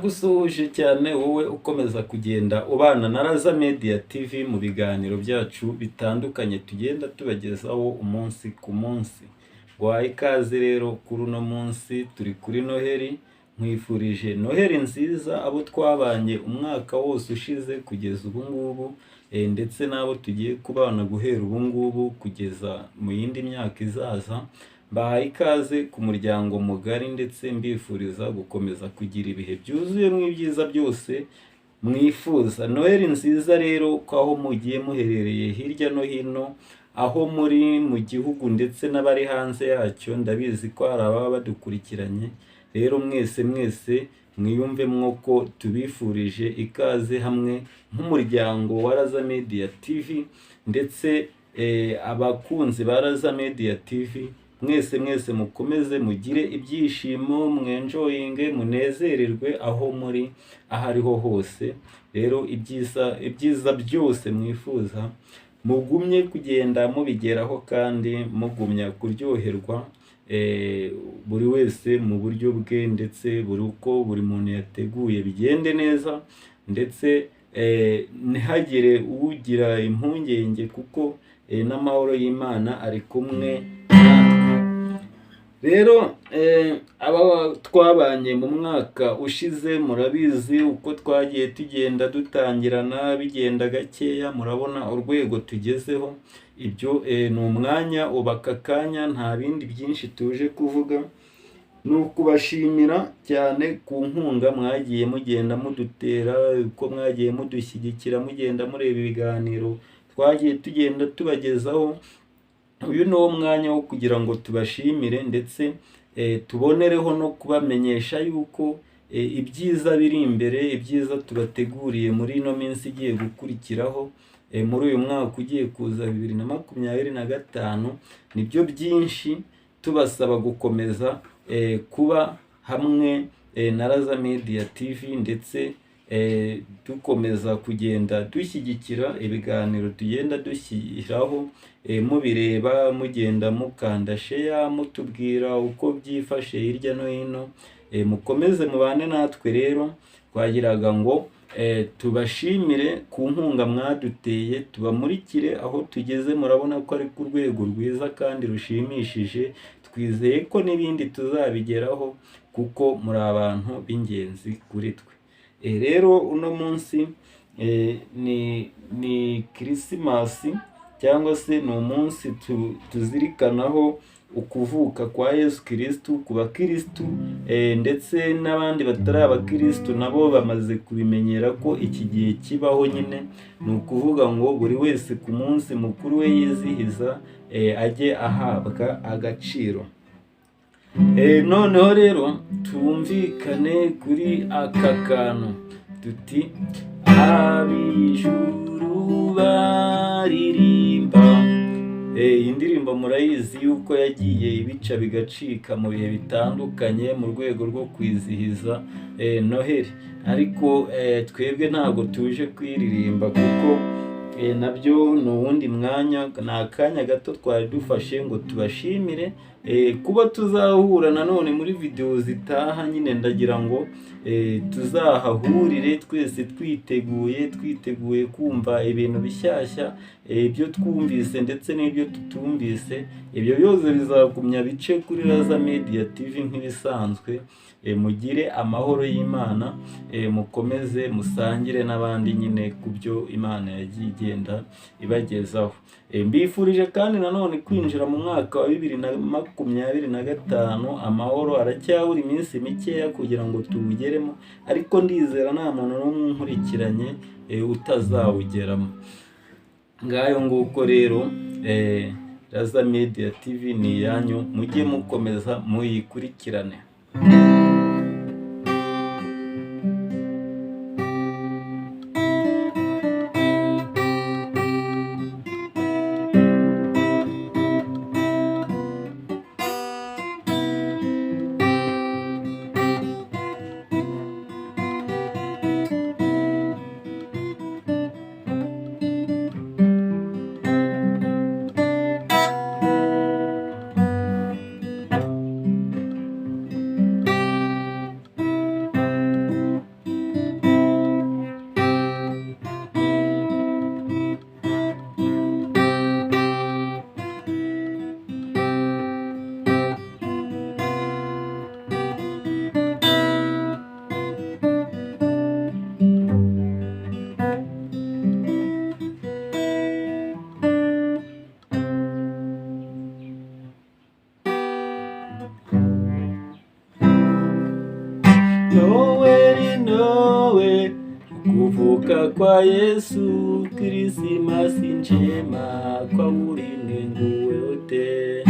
ndagusuhuje cyane wowe ukomeza kugenda ubana na Raza Media TV mu biganiro byacu bitandukanye tugenda tubagezaho umunsi ku munsi. Guhaye ikaze rero kuri uno munsi turi kuri Noheli, nkwifurije Noheli nziza abo twabanye umwaka wose ushize kugeza ubu ngubu, ndetse n'abo tugiye kubana guhera ubu ngubu kugeza mu yindi myaka izaza. Bahaye ikaze ku muryango mugari ndetse mbifuriza gukomeza kugira ibihe byuzuyemo ibyiza byose mwifuza. Noheli nziza rero ko aho mugiye muherereye hirya no hino, aho muri mu gihugu ndetse n'abari hanze yacyo, ndabizi ko hari ababa badukurikiranye. Rero mwese mwiyumvemwo ko tubifurije ikaze hamwe nk'umuryango wa Raza Media TV, ndetse abakunzi ba Raza Media TV mwese mukomeze mugire ibyishimo, mwenjoyinge, munezererwe aho muri ahariho hose. Rero ibyiza byose mwifuza mugumye kugenda mubigeraho kandi mugumya kuryoherwa, buri wese mu buryo bwe, ndetse buri muntu yateguye bigende neza, ndetse ntihagire ugira impungenge kuko n'amahoro y'Imana ari kumwe natwe. Rero aba twabanye mu mwaka ushize murabizi uko twagiye tugenda dutangirana bigenda gakeya, murabona urwego tugezeho. Ibyo ni umwanya ubaka kanya, nta bindi byinshi tuje kuvuga. Ni ukubashimira cyane ku nkunga mwagiye mugenda mudutera, uko mwagiye mudushyigikira mugenda mureba ibiganiro twagiye tugenda tubagezaho. Uyu ni wo mwanya wo kugira ngo tubashimire, ndetse tubonereho no kubamenyesha yuko ibyiza biri imbere, ibyiza tubateguriye muri ino minsi igiye gukurikiraho, muri uyu mwaka ugiye kuza 2025, nibyo byinshi. Tubasaba gukomeza kuba hamwe na Raza Media TV, ndetse dukomeza kugenda dushyigikira ibiganiro tugenda dushyiraho, mubireba mugenda mukanda share, mutubwira uko byifashe hirya no hino. Mukomeze mubane natwe. Rero twagiraga ngo tubashimire ku nkunga mwaduteye, tubamurikire aho tugeze. Murabona ko ari ku rwego rwiza kandi rushimishije. Twizeye ko n'ibindi tuzabigeraho kuko muri abantu b'ingenzi kuri twe. Rero uno munsi ni Christmas, cyangwa se ni umunsi tuzirikanaho ukuvuka kwa Yesu Kristo ku bakristu, ndetse n'abandi batari abakristu nabo bamaze kubimenyera ko iki gihe kibaho. Nyine ni ukuvuga ngo buri wese ku munsi mukuru we yizihiza ajye ahabwa agaciro. Noneho rero tumvikane kuri aka kantu tuti ab'ijuru baririmba. Iyi ndirimbo murayizi yuko yagiye ibica bigacika mu bihe bitandukanye mu rwego rwo kwizihiza Noheli, ariko twebwe ntabwo tuje kwiririmba kuko nabyo ni uwundi mwanya, ni akanya gato twari dufashe ngo tubashimire kuba tuzahura nanone muri video zitaha. Nyine ndagira ngo tuzahahurire twese twiteguye kumva ibintu bishyashya, ibyo twumvise ndetse n'ibyo tutumvise. Ibyo byose bizagumya bice kuri Raza Media TV nk'ibisanzwe. Mugire amahoro y'Imana, mukomeze musangire n'abandi nyine ku byo Imana yagiye igenda ibagezaho. Mbifurije kandi nanone kwinjira mu mwaka wa 2025 amahoro. Aracyabura iminsi mikeya kugira ngo tuwugeremo, ariko ndizera nta muntu n'umwe nkurikiranye utazawugeramo. Ngayo nguko rero Raza Media TV ni yanyu, mujye mukomeza muyikurikirane. kuvuka kwa Yesu, Krismasi njema kwa ulimwengu wote.